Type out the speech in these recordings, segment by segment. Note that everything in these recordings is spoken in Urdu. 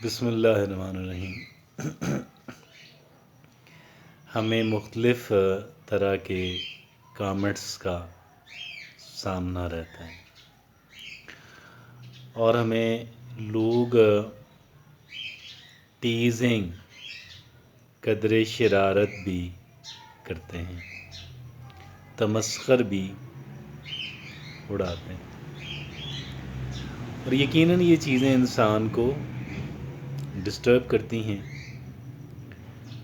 بسم اللہ الرحمن الرحیم۔ ہمیں مختلف طرح کے کامنٹس کا سامنا رہتا ہے اور ہمیں لوگ ٹیزنگ قدر شرارت بھی کرتے ہیں، تمسخر بھی اڑاتے ہیں، اور یقیناً یہ چیزیں انسان کو ڈسٹرب کرتی ہیں۔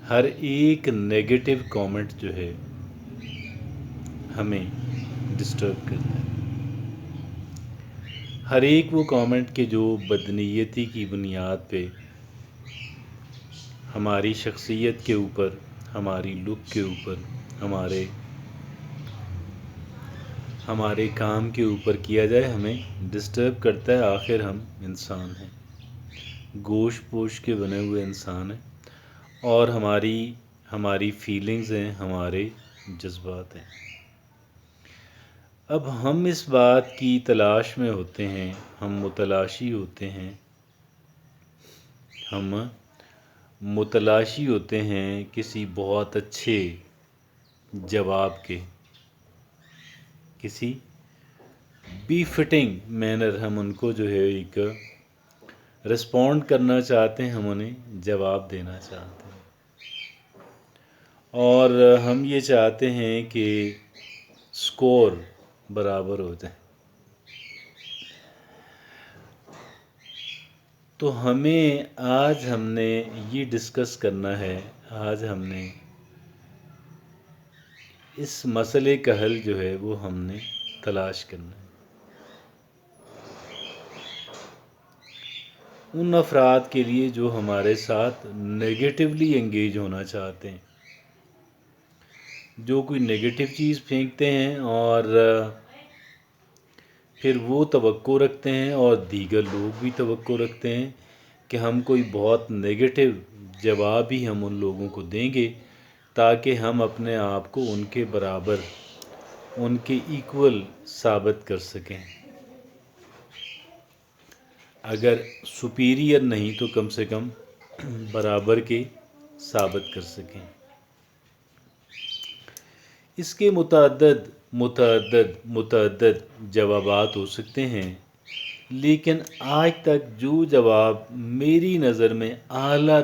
ہر ایک نیگیٹو کامنٹ جو ہے ہمیں ڈسٹرب کرتا ہے، ہر ایک وہ کامنٹ کے جو بدنیتی کی بنیاد پہ ہماری شخصیت کے اوپر، ہماری لک کے اوپر، ہمارے کام کے اوپر کیا جائے، ہمیں ڈسٹرب کرتا ہے۔ آخر ہم انسان ہیں، گوشت پوش کے بنے ہوئے انسان ہیں، اور ہماری فیلنگز ہیں، ہمارے جذبات ہیں۔ اب ہم اس بات کی تلاش میں ہوتے ہیں، ہم متلاشی ہوتے ہیں کسی بہت اچھے جواب کے، کسی بی فٹنگ مینر، ہم ان کو جو ہے ایک رسپونڈ کرنا چاہتے ہیں، ہم انہیں جواب دینا چاہتے ہیں، اور ہم یہ چاہتے ہیں کہ سکور برابر ہو جائے۔ تو آج ہم نے یہ ڈسکس کرنا ہے، آج ہم نے اس مسئلے کا حل جو ہے وہ ہم نے تلاش کرنا ہے۔ ان افراد کے لیے جو ہمارے ساتھ نیگیٹیولی انگیج ہونا چاہتے ہیں، جو کوئی نیگیٹو چیز پھینکتے ہیں اور پھر وہ توقع رکھتے ہیں، اور دیگر لوگ بھی توقع رکھتے ہیں کہ ہم کوئی بہت نیگیٹو جواب ہی ہم ان لوگوں کو دیں گے تاکہ ہم اپنے آپ کو ان کے برابر، ان کے ایکول ثابت کر سکیں۔ اگر سپیریئر نہیں تو کم سے کم برابر کے ثابت کر سکیں۔ اس کے متعدد جوابات ہو سکتے ہیں، لیکن آج تک جو جواب میری نظر میں اعلیٰ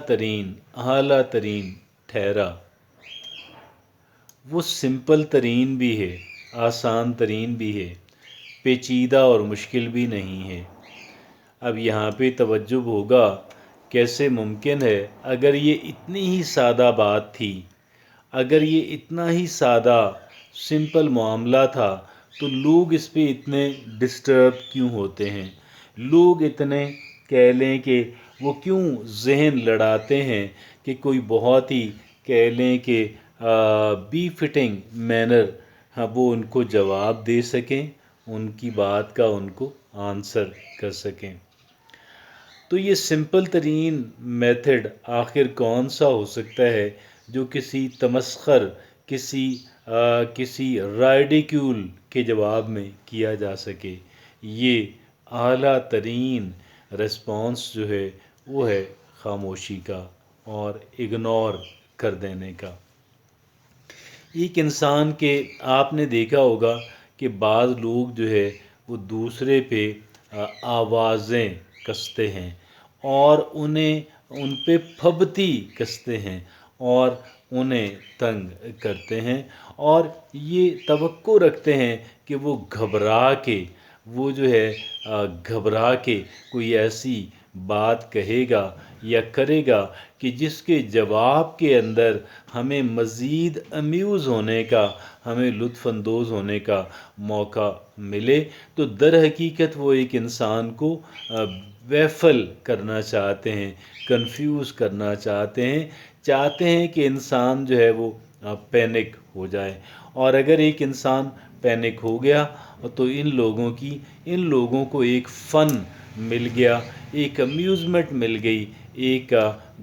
ترین ٹھہرا، وہ سمپل ترین بھی ہے، آسان ترین بھی ہے، پیچیدہ اور مشکل بھی نہیں ہے۔ اب یہاں پہ توجہ ہوگا، کیسے ممکن ہے اگر یہ اتنی ہی سادہ بات تھی، اگر یہ اتنا ہی سادہ سمپل معاملہ تھا تو لوگ اس پہ اتنے ڈسٹرب کیوں ہوتے ہیں؟ لوگ اتنے کہہ لیں کہ وہ کیوں ذہن لڑاتے ہیں کہ کوئی بہت ہی کہہ لیں کہ بی فٹنگ مینر وہ ان کو جواب دے سکیں، ان کی بات کا ان کو آنسر کر سکیں۔ تو یہ سمپل ترین میتھڈ آخر کون سا ہو سکتا ہے جو کسی تمسخر، کسی رائڈیکیول کے جواب میں کیا جا سکے؟ یہ اعلیٰ ترین ریسپانس جو ہے وہ ہے خاموشی کا اور اگنور کر دینے کا۔ ایک انسان کے آپ نے دیکھا ہوگا کہ بعض لوگ جو ہے وہ دوسرے پہ آوازیں کستے ہیں اور ان پہ پھبتی کستے ہیں اور انہیں تنگ کرتے ہیں، اور یہ توقع رکھتے ہیں کہ وہ گھبرا کے کوئی ایسی بات کہے گا یا کرے گا کہ جس کے جواب کے اندر ہمیں مزید امیوز ہونے کا، ہمیں لطف اندوز ہونے کا موقع ملے۔ تو در حقیقت وہ ایک انسان کو بیفل کرنا چاہتے ہیں، کنفیوز کرنا چاہتے ہیں کہ انسان جو ہے وہ پینک ہو جائے، اور اگر ایک انسان پینک ہو گیا تو ان لوگوں کو ایک فن مل گیا، ایک امیوزمنٹ مل گئی، ایک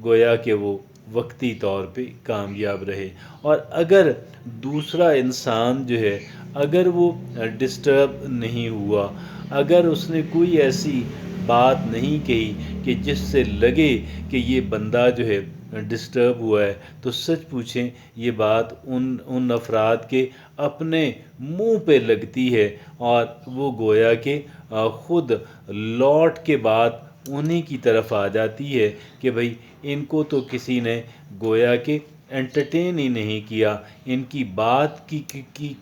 گویا کہ وہ وقتی طور پہ کامیاب رہے۔ اور اگر دوسرا انسان جو ہے اگر وہ ڈسٹرب نہیں ہوا، اگر اس نے کوئی ایسی بات نہیں کہی کہ جس سے لگے کہ یہ بندہ جو ہے ڈسٹرب ہوا ہے، تو سچ پوچھیں یہ بات ان افراد کے اپنے منہ پہ لگتی ہے، اور وہ گویا کہ خود لوٹ کے بات انہی کی طرف آ جاتی ہے کہ بھئی ان کو تو کسی نے گویا کہ انٹرٹین ہی نہیں کیا، ان کی بات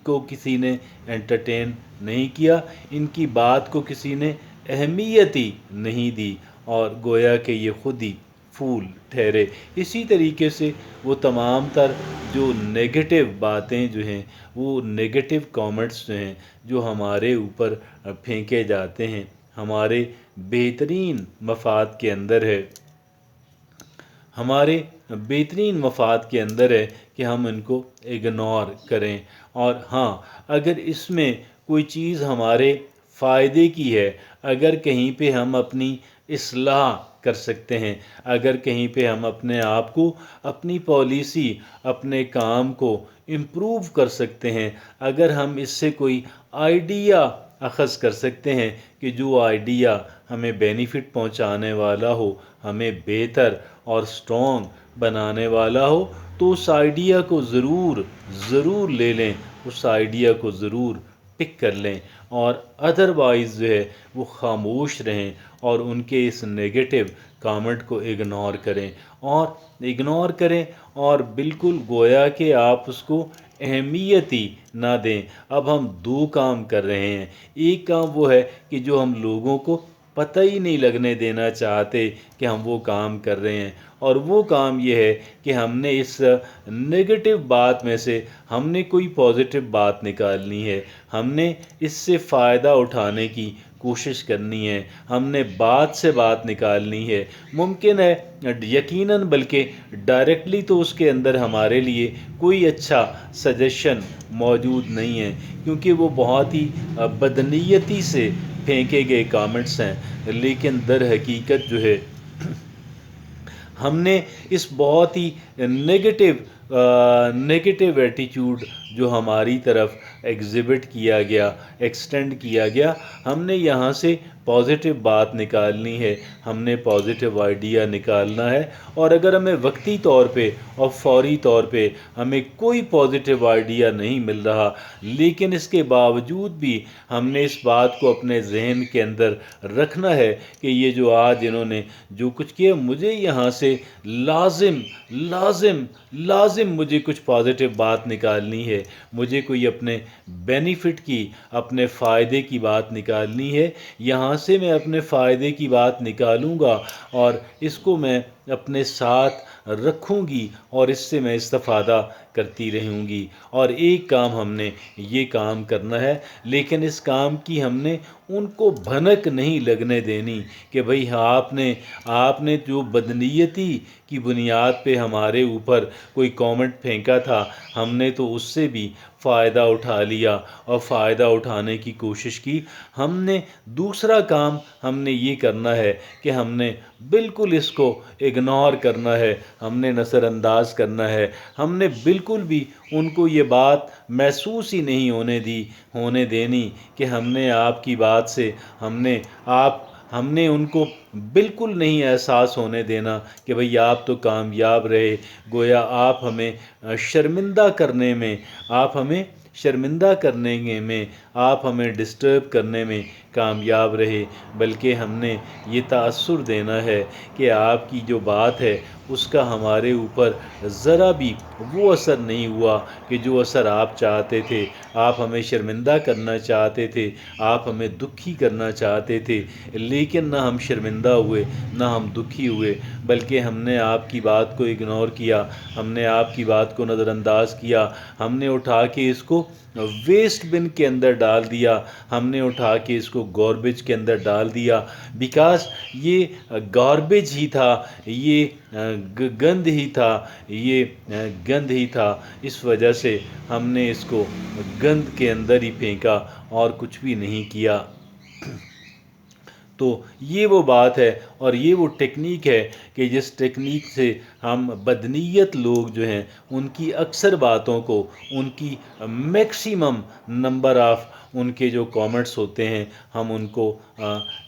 کو کسی نے انٹرٹین نہیں کیا، ان کی بات کو کسی نے اہمیت ہی نہیں دی، اور گویا کہ یہ خود ہی پھول ٹھہرے۔ اسی طریقے سے وہ تمام تر جو نیگیٹو باتیں جو ہیں، وہ نیگیٹو کامنٹس جو ہیں جو ہمارے اوپر پھینکے جاتے ہیں، ہمارے بہترین مفاد کے اندر ہے، ہمارے بہترین مفاد کے اندر ہے کہ ہم ان کو اگنور کریں۔ اور ہاں، اگر اس میں کوئی چیز ہمارے فائدے کی ہے، اگر کہیں پہ ہم اپنی اصلاح کر سکتے ہیں، اگر کہیں پہ ہم اپنے آپ کو، اپنی پالیسی، اپنے کام کو امپروو کر سکتے ہیں، اگر ہم اس سے کوئی آئیڈیا اخذ کر سکتے ہیں کہ جو آئیڈیا ہمیں بینیفٹ پہنچانے والا ہو، ہمیں بہتر اور اسٹرانگ بنانے والا ہو، تو اس آئیڈیا کو ضرور لے لیں، اس آئیڈیا کو ضرور پک کر لیں، اور ادروائز جو ہے وہ خاموش رہیں اور ان کے اس نیگیٹو کامنٹ کو اگنور کریں اور بالکل گویا کہ آپ اس کو اہمیت ہی نہ دیں۔ اب ہم دو کام کر رہے ہیں، ایک کام وہ ہے کہ جو ہم لوگوں کو پتہ ہی نہیں لگنے دینا چاہتے کہ ہم وہ کام کر رہے ہیں، اور وہ کام یہ ہے کہ ہم نے اس نیگیٹو بات میں سے ہم نے کوئی پازیٹو بات نکالنی ہے، ہم نے اس سے فائدہ اٹھانے کی کوشش کرنی ہے، ہم نے بات سے بات نکالنی ہے۔ ممکن ہے یقیناً، بلکہ ڈائریکٹلی تو اس کے اندر ہمارے لیے کوئی اچھا سجیشن موجود نہیں ہے، کیونکہ وہ بہت ہی بدنیتی سے پھینکے گئے کامنٹس ہیں، لیکن در حقیقت جو ہے ہم نے اس بہت ہی نیگیٹو ایٹیچیوڈ جو ہماری طرف ایگزیبٹ کیا گیا، ایکسٹینڈ کیا گیا، ہم نے یہاں سے پازیٹو بات نکالنی ہے، ہم نے پازیٹو آئیڈیا نکالنا ہے، اور اگر ہمیں وقتی طور پہ اور فوری طور پہ ہمیں کوئی پازیٹو آئیڈیا نہیں مل رہا، لیکن اس کے باوجود بھی ہم نے اس بات کو اپنے ذہن کے اندر رکھنا ہے کہ یہ جو آج انہوں نے جو کچھ کیا، مجھے یہاں سے لازم مجھے کچھ پازیٹو بات نکالنی ہے، مجھے کوئی اپنے بینیفٹ کی، اپنے فائدے کی بات نکالنی ہے، یہاں سے میں اپنے فائدے کی بات نکالوں گا اور اس کو میں اپنے ساتھ رکھوں گی اور اس سے میں استفادہ کرتی رہوں گی۔ اور ایک کام ہم نے یہ کام کرنا ہے، لیکن اس کام کی ہم نے ان کو بھنک نہیں لگنے دینی کہ بھئی آپ نے جو بدنیتی کی بنیاد پہ ہمارے اوپر کوئی کامنٹ پھینکا تھا، ہم نے تو اس سے بھی فائدہ اٹھا لیا اور فائدہ اٹھانے کی کوشش کی۔ ہم نے دوسرا کام ہم نے یہ کرنا ہے کہ ہم نے بالکل اس کو اگنور کرنا ہے، ہم نے نظر انداز کرنا ہے، ہم نے بالکل بھی ان کو یہ بات محسوس ہی نہیں ہونے دینی کہ ہم نے آپ کی بات سے ہم نے ان کو بالکل نہیں احساس ہونے دینا کہ بھئی آپ تو کامیاب رہے، گویا آپ ہمیں شرمندہ کرنے میں، آپ ہمیں ڈسٹرب کرنے میں کامیاب رہے، بلکہ ہم نے یہ تاثر دینا ہے کہ آپ کی جو بات ہے اس کا ہمارے اوپر ذرا بھی وہ اثر نہیں ہوا کہ جو اثر آپ چاہتے تھے۔ آپ ہمیں شرمندہ کرنا چاہتے تھے، آپ ہمیں دکھی کرنا چاہتے تھے، لیکن نہ ہم شرمندہ ہوئے نہ ہم دکھی ہوئے، بلکہ ہم نے آپ کی بات کو اگنور کیا، ہم نے آپ کی بات کو نظر انداز کیا، ہم نے اٹھا کے اس کو ویسٹ بن کے اندر ڈال دیا، ہم نے اٹھا کے اس کو گاربیج کے اندر ڈال دیا، بیکاز یہ گاربیج ہی تھا، یہ گند ہی تھا، اس وجہ سے ہم نے اس کو گند کے اندر ہی پھینکا اور کچھ بھی نہیں کیا۔ تو یہ وہ بات ہے اور یہ وہ ٹیکنیک ہے کہ جس ٹیکنیک سے ہم بدنیت لوگ جو ہیں ان کی اکثر باتوں کو، ان کی میکسیمم نمبر آف ان کے جو کامنٹس ہوتے ہیں ہم ان کو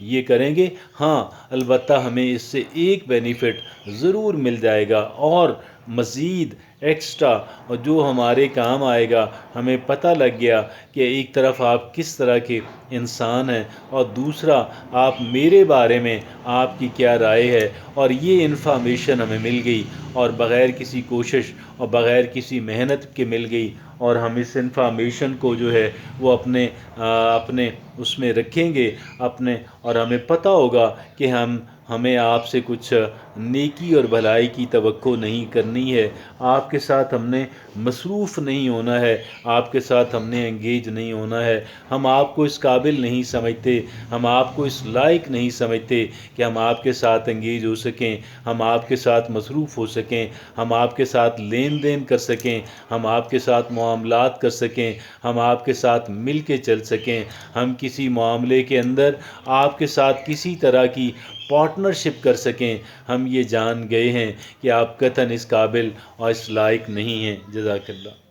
یہ کریں گے۔ ہاں البتہ ہمیں اس سے ایک بینیفٹ ضرور مل جائے گا اور مزید ایکسٹرا جو ہمارے کام آئے گا، ہمیں پتہ لگ گیا کہ ایک طرف آپ کس طرح کے انسان ہیں اور دوسرا آپ میرے بارے میں آپ کی کیا رائے ہے، اور یہ انفارمیشن ہمیں مل گئی اور بغیر کسی کوشش اور بغیر کسی محنت کے مل گئی، اور ہم اس انفارمیشن کو جو ہے وہ اپنے اس میں رکھیں گے اپنے، اور ہمیں پتہ ہوگا کہ ہمیں آپ سے کچھ نیکی اور بھلائی کی توقع نہیں کرنی ہے، آپ کے ساتھ ہم نے مصروف نہیں ہونا ہے، آپ کے ساتھ ہم نے انگیج نہیں ہونا ہے، ہم آپ کو اس قابل نہیں سمجھتے، ہم آپ کو اس لائق نہیں سمجھتے کہ ہم آپ کے ساتھ انگیج ہو سکیں، ہم آپ کے ساتھ مصروف ہو سکیں، ہم آپ کے ساتھ لین دین کر سکیں، ہم آپ کے ساتھ معاملات کر سکیں، ہم آپ کے ساتھ مل کے چل سکیں، ہم کسی معاملے کے اندر آپ کے ساتھ کسی طرح کی پارٹنرشپ کر سکیں۔ ہم یہ جان گئے ہیں کہ آپ قطعاً اس قابل اور اس لائق نہیں ہیں۔ جزاک اللہ۔